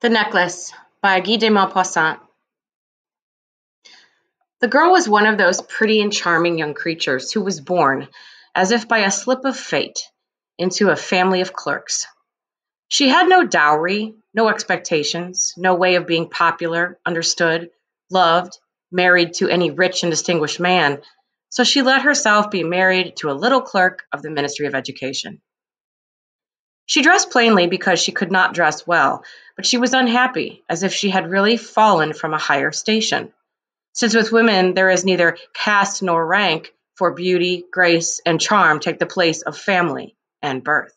The Necklace by Guy de Maupassant. The girl was one of those pretty and charming young creatures who was born, as if by a slip of fate, into a family of clerks. She had no dowry, no expectations, no way of being popular, understood, loved, married to any rich and distinguished man, so she let herself be married to a little clerk of the Ministry of Education. She dressed plainly because she could not dress well, but she was unhappy, as if she had really fallen from a higher station. Since with women there is neither caste nor rank, for beauty, grace, and charm take the place of family and birth.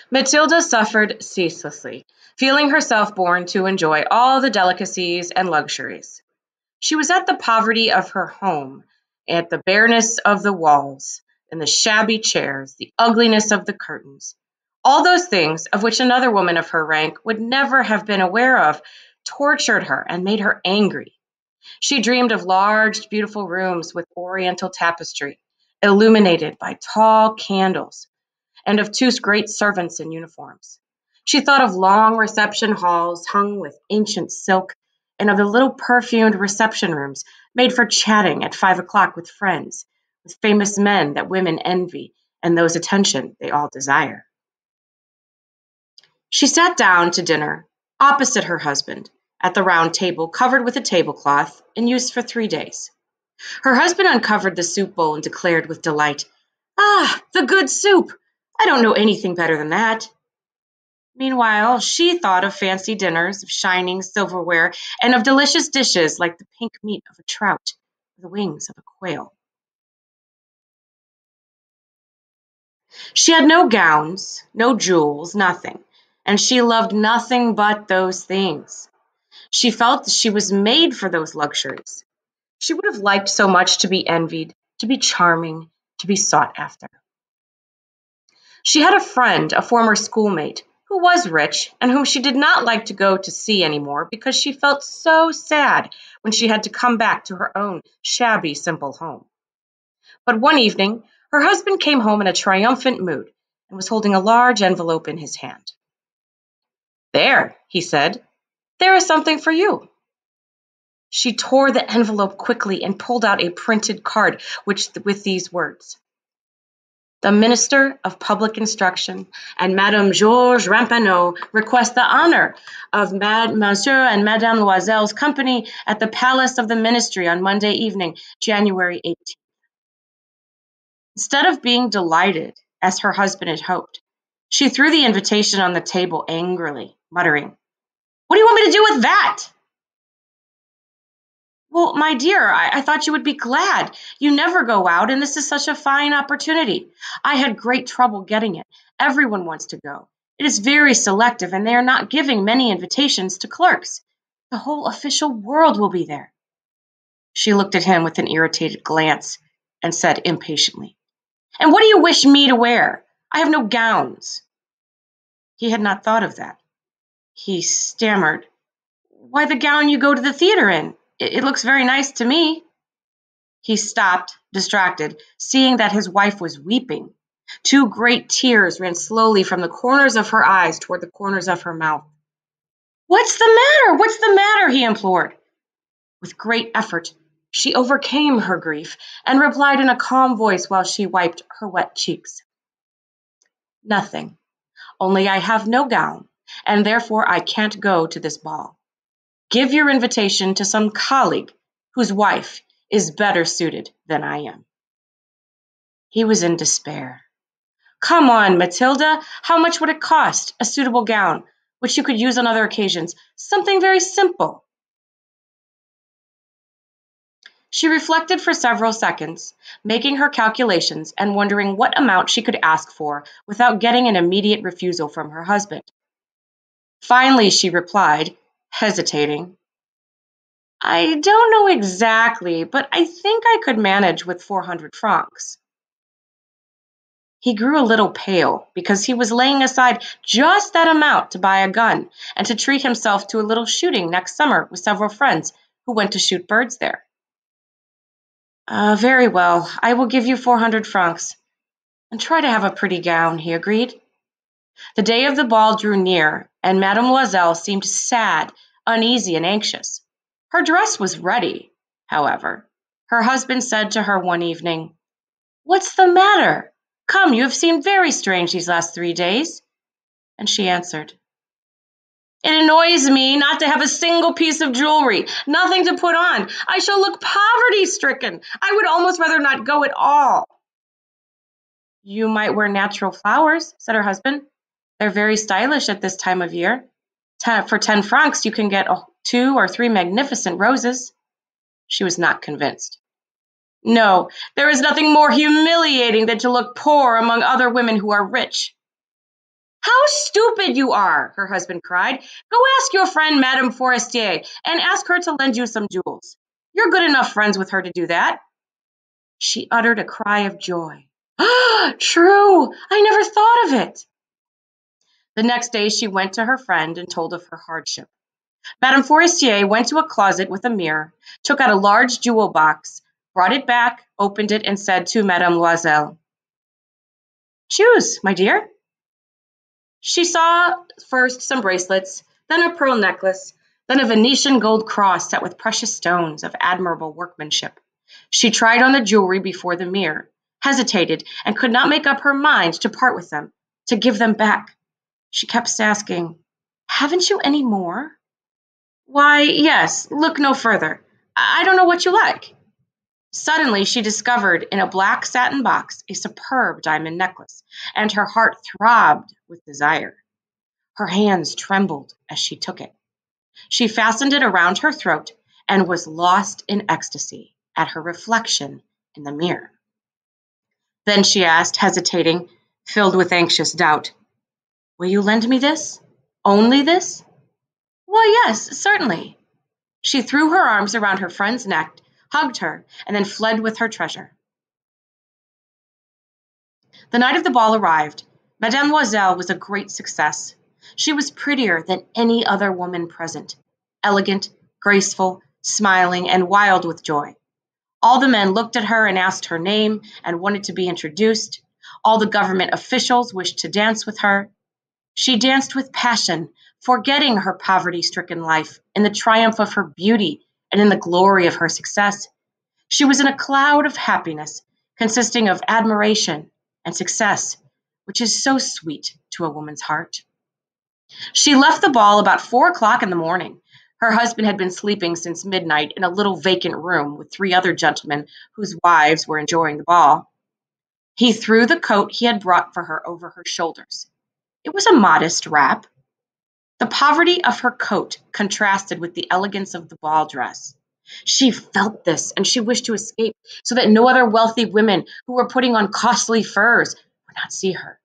Matilda suffered ceaselessly, feeling herself born to enjoy all the delicacies and luxuries. She was at the poverty of her home, at the bareness of the walls, and the shabby chairs, the ugliness of the curtains. All those things, of which another woman of her rank would never have been aware of, tortured her and made her angry. She dreamed of large, beautiful rooms with oriental tapestry, illuminated by tall candles, and of two great servants in uniforms. She thought of long reception halls hung with ancient silk, and of the little perfumed reception rooms made for chatting at 5 o'clock with friends, with famous men that women envy, and those attention they all desire. She sat down to dinner opposite her husband, at the round table covered with a tablecloth, in use for 3 days. Her husband uncovered the soup bowl and declared with delight, "Ah, the good soup! I don't know anything better than that." Meanwhile, she thought of fancy dinners, of shining silverware, and of delicious dishes like the pink meat of a trout or the wings of a quail. She had no gowns, no jewels, nothing, and she loved nothing but those things. She felt that she was made for those luxuries. She would have liked so much to be envied, to be charming, to be sought after. She had a friend, a former schoolmate, who was rich and whom she did not like to go to see any more because she felt so sad when she had to come back to her own shabby, simple home. But one evening, her husband came home in a triumphant mood and was holding a large envelope in his hand. "There," he said, "there is something for you." She tore the envelope quickly and pulled out a printed card with these words: "The Minister of Public Instruction and Madame Georges Ramponneau request the honor of Monsieur and Madame Loisel's company at the Palace of the Ministry on Monday evening, January 18th. Instead of being delighted, as her husband had hoped, she threw the invitation on the table angrily, muttering, "What do you want me to do with that?" "Well, my dear, I thought you would be glad. You never go out, and this is such a fine opportunity. I had great trouble getting it. Everyone wants to go. It is very selective, and they are not giving many invitations to clerks. The whole official world will be there." She looked at him with an irritated glance and said impatiently, "And what do you wish me to wear? I have no gowns." He had not thought of that. He stammered, "Why, the gown you go to the theater in. It looks very nice to me." He stopped, distracted, seeing that his wife was weeping. Two great tears ran slowly from the corners of her eyes toward the corners of her mouth. "What's the matter? What's the matter?" he implored. With great effort, she overcame her grief and replied in a calm voice while she wiped her wet cheeks, "Nothing. Only I have no gown, and therefore I can't go to this ball. Give your invitation to some colleague whose wife is better suited than I am." He was in despair. "Come on, Matilda. How much would it cost? A suitable gown, which you could use on other occasions. Something very simple." She reflected for several seconds, making her calculations and wondering what amount she could ask for without getting an immediate refusal from her husband. Finally, she replied, hesitating, "I don't know exactly, but I think I could manage with 400 francs. He grew a little pale because he was laying aside just that amount to buy a gun and to treat himself to a little shooting next summer with several friends who went to shoot birds there. "Very well, I will give you 400 francs. And try to have a pretty gown," he agreed. The day of the ball drew near, and Mademoiselle seemed sad, uneasy, and anxious. Her dress was ready, however. Her husband said to her one evening, "What's the matter? Come, you have seemed very strange these last 3 days." And she answered, "It annoys me not to have a single piece of jewelry, nothing to put on. I shall look poverty-stricken. I would almost rather not go at all." "You might wear natural flowers," said her husband. "They're very stylish at this time of year. For 10 francs, you can get 2 or 3 magnificent roses." She was not convinced. "No, there is nothing more humiliating than to look poor among other women who are rich." "How stupid you are!" her husband cried. "Go ask your friend Madame Forestier and ask her to lend you some jewels. You're good enough friends with her to do that." She uttered a cry of joy. "Ah, true! I never thought of it." The next day she went to her friend and told of her hardship. Madame Forestier went to a closet with a mirror, took out a large jewel box, brought it back, opened it, and said to Mademoiselle, "Choose, my dear." She saw first some bracelets, then a pearl necklace, then a Venetian gold cross set with precious stones of admirable workmanship. She tried on the jewelry before the mirror, hesitated, and could not make up her mind to part with them, to give them back. She kept asking, "Haven't you any more?" "Why, yes, look no further. I don't know what you like." Suddenly she discovered in a black satin box a superb diamond necklace, and her heart throbbed with desire. Her hands trembled as she took it. She fastened it around her throat and was lost in ecstasy at her reflection in the mirror. Then she asked, hesitating, filled with anxious doubt, "Will you lend me this? Only this?" "Why, yes, certainly." She threw her arms around her friend's neck, hugged her, and then fled with her treasure. The night of the ball arrived. Mademoiselle was a great success. She was prettier than any other woman present, elegant, graceful, smiling, and wild with joy. All the men looked at her and asked her name and wanted to be introduced. All the government officials wished to dance with her. She danced with passion, forgetting her poverty-stricken life in the triumph of her beauty and in the glory of her success. She was in a cloud of happiness, consisting of admiration and success, which is so sweet to a woman's heart. She left the ball about 4 o'clock in the morning. Her husband had been sleeping since midnight in a little vacant room with 3 other gentlemen whose wives were enjoying the ball. He threw the coat he had brought for her over her shoulders. It was a modest wrap. The poverty of her coat contrasted with the elegance of the ball dress. She felt this, and she wished to escape so that no other wealthy women who were putting on costly furs would not see her.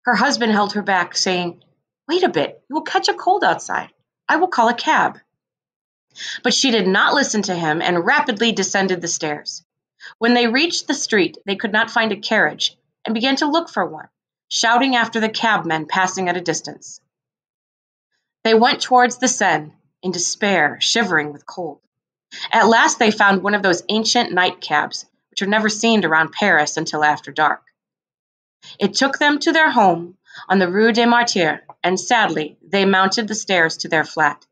Her husband held her back, saying, "Wait a bit, you will catch a cold outside. I will call a cab." But she did not listen to him and rapidly descended the stairs. When they reached the street, they could not find a carriage and began to look for one, shouting after the cabmen passing at a distance. They went towards the Seine, in despair, shivering with cold. At last they found one of those ancient night cabs, which are never seen around Paris until after dark. It took them to their home on the Rue des Martyrs, and sadly, they mounted the stairs to their flat.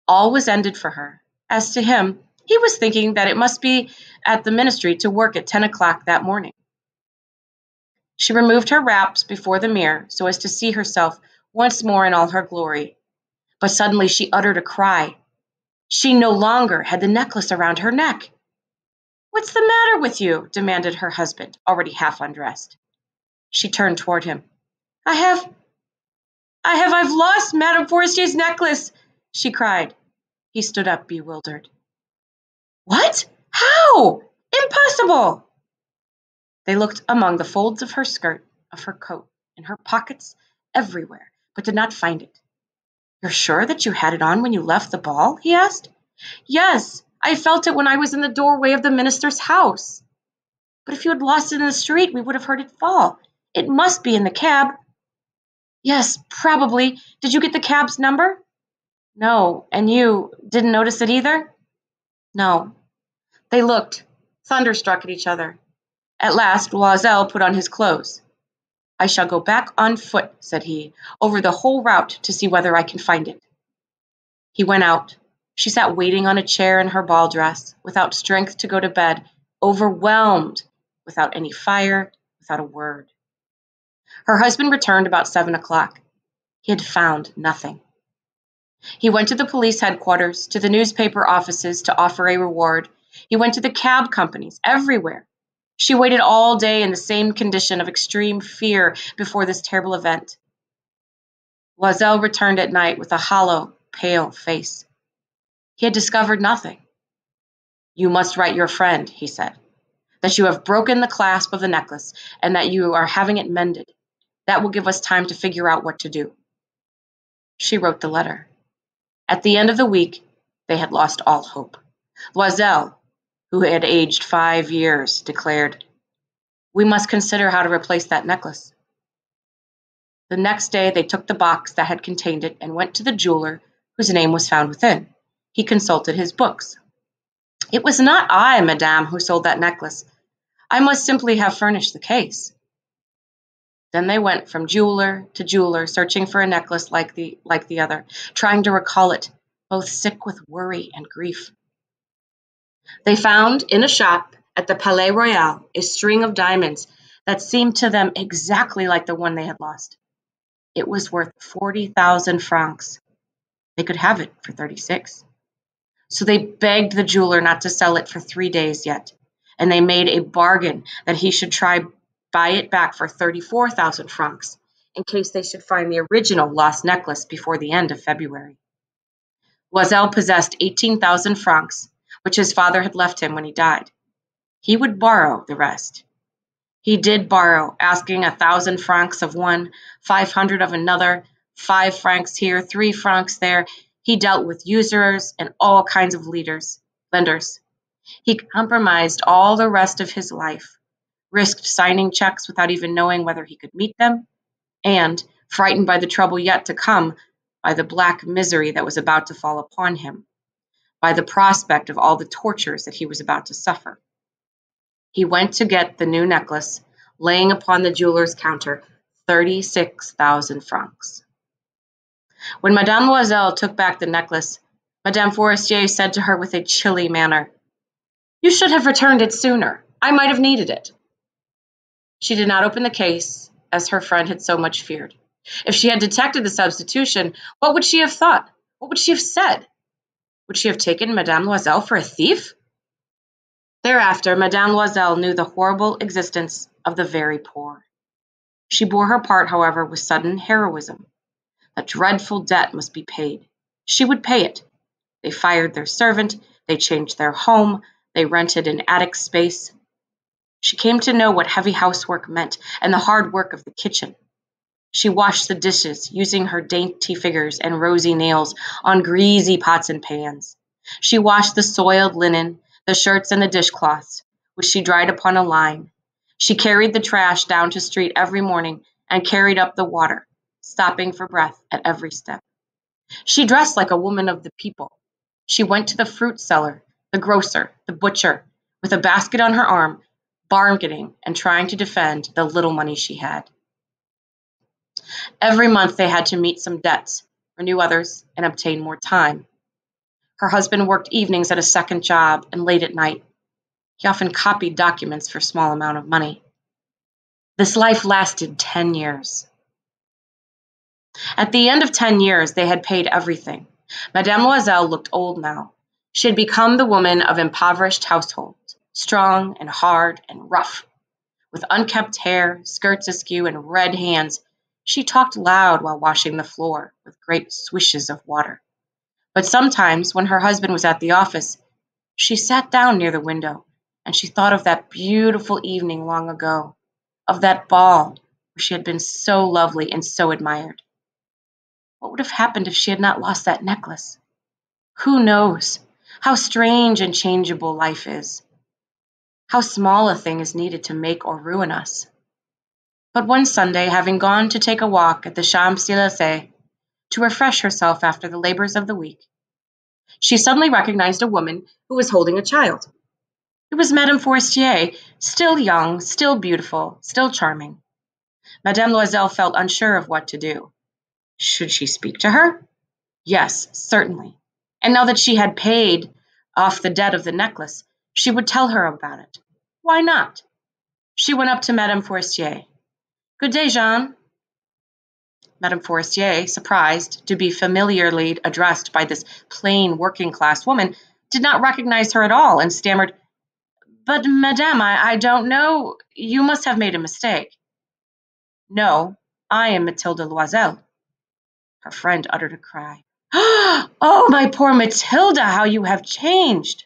All was ended for her. As to him, he was thinking that it must be at the ministry to work at 10 o'clock that morning. She removed her wraps before the mirror so as to see herself once more in all her glory. But suddenly she uttered a cry. She no longer had the necklace around her neck. "What's the matter with you?" demanded her husband, already half undressed. She turned toward him. I've lost Madame Forestier's necklace," she cried. He stood up, bewildered. "What? How? Impossible!" They looked among the folds of her skirt, of her coat, in her pockets, everywhere, but did not find it. "You're sure that you had it on when you left the ball?" he asked. "Yes, I felt it when I was in the doorway of the minister's house." "But if you had lost it in the street, we would have heard it fall. It must be in the cab." "Yes, probably. Did you get the cab's number?" "No. And you didn't notice it either?" "No." They looked, thunderstruck at each other. At last Loisel put on his clothes. I shall go back on foot, said he, over the whole route to see whether I can find it. He went out. She sat waiting on a chair in her ball dress, without strength to go to bed, overwhelmed, without any fire, without a word. Her husband returned about 7 o'clock. He had found nothing. He went to the police headquarters, to the newspaper offices to offer a reward. He went to the cab companies, everywhere. She waited all day in the same condition of extreme fear before this terrible event. Loisel returned at night with a hollow, pale face. He had discovered nothing. You must write your friend, he said, that you have broken the clasp of the necklace and that you are having it mended. That will give us time to figure out what to do. She wrote the letter. At the end of the week, they had lost all hope. Loisel, who had aged 5 years, declared, "We must consider how to replace that necklace." The next day they took the box that had contained it and went to the jeweler whose name was found within. He consulted his books. "It was not I, madame, who sold that necklace. I must simply have furnished the case." Then they went from jeweler to jeweler, searching for a necklace like the other, trying to recall it, both sick with worry and grief. They found in a shop at the Palais Royal a string of diamonds that seemed to them exactly like the one they had lost. It was worth 40,000 francs. They could have it for 36. So they begged the jeweler not to sell it for 3 days yet, and they made a bargain that he should buy it back for 34,000 francs in case they should find the original lost necklace before the end of February. Loisel possessed 18,000 francs, which his father had left him when he died. He would borrow the rest. He did borrow, asking 1,000 francs of one, 500 of another, 5 francs here, 3 francs there. He dealt with usurers and all kinds of lenders. He compromised all the rest of his life, risked signing checks without even knowing whether he could meet them, and, frightened by the trouble yet to come, by the black misery that was about to fall upon him, by the prospect of all the tortures that he was about to suffer. He went to get the new necklace, laying upon the jeweler's counter 36,000 francs. When Madame Loisel took back the necklace, Madame Forestier said to her with a chilly manner, "You should have returned it sooner. I might have needed it." She did not open the case, as her friend had so much feared. If she had detected the substitution, what would she have thought? What would she have said? Would she have taken Madame Loisel for a thief? Thereafter, Madame Loisel knew the horrible existence of the very poor. She bore her part, however, with sudden heroism. A dreadful debt must be paid. She would pay it. They fired their servant, they changed their home, they rented an attic space. She came to know what heavy housework meant and the hard work of the kitchen. She washed the dishes, using her dainty fingers and rosy nails on greasy pots and pans. She washed the soiled linen, the shirts and the dishcloths, which she dried upon a line. She carried the trash down to street every morning and carried up the water, stopping for breath at every step. She dressed like a woman of the people. She went to the fruit seller, the grocer, the butcher, with a basket on her arm, bargaining and trying to defend the little money she had. Every month they had to meet some debts, renew others, and obtain more time. Her husband worked evenings at a second job and late at night. He often copied documents for a small amount of money. This life lasted 10 years. At the end of 10 years, they had paid everything. Madame Loisel looked old now. She had become the woman of impoverished households, strong and hard and rough. With unkempt hair, skirts askew, and red hands, she talked loud while washing the floor with great swishes of water. But sometimes, when her husband was at the office, she sat down near the window, and she thought of that beautiful evening long ago, of that ball where she had been so lovely and so admired. What would have happened if she had not lost that necklace? Who knows? How strange and changeable life is. How small a thing is needed to make or ruin us. But one Sunday, having gone to take a walk at the Champs-Élysées to refresh herself after the labors of the week, she suddenly recognized a woman who was holding a child. It was Madame Forestier, still young, still beautiful, still charming. Madame Loisel felt unsure of what to do. Should she speak to her? Yes, certainly. And now that she had paid off the debt of the necklace, she would tell her about it. Why not? She went up to Madame Forestier. Good day, Jean. Madame Forestier, surprised to be familiarly addressed by this plain working-class woman, did not recognize her at all and stammered, But, Madame, I don't know. You must have made a mistake. No, I am Mathilde Loisel. Her friend uttered a cry. Oh, my poor Matilda, how you have changed!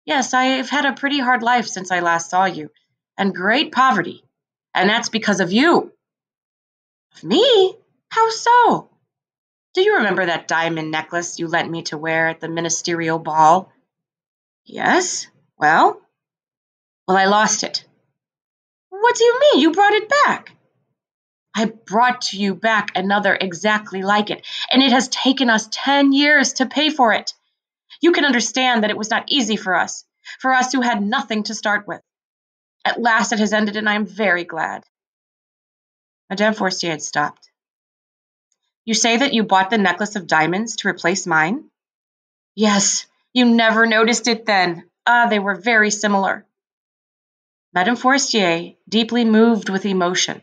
Yes, I've had a pretty hard life since I last saw you, and great poverty, and that's because of you. Of me? How so? Do you remember that diamond necklace you lent me to wear at the ministerial ball? Yes. Well, I lost it. What do you mean? You brought it back. I brought to you back another exactly like it, and it has taken us 10 years to pay for it. You can understand that it was not easy for us who had nothing to start with. At last it has ended, and I am very glad. Madame Forestier had stopped. You say that you bought the necklace of diamonds to replace mine? Yes, you never noticed it then. Ah, they were very similar. Madame Forestier, deeply moved with emotion,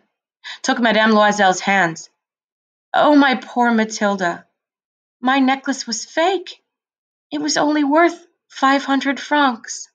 took Madame Loisel's hands. Oh, my poor Matilda, my necklace was fake. It was only worth 500 francs.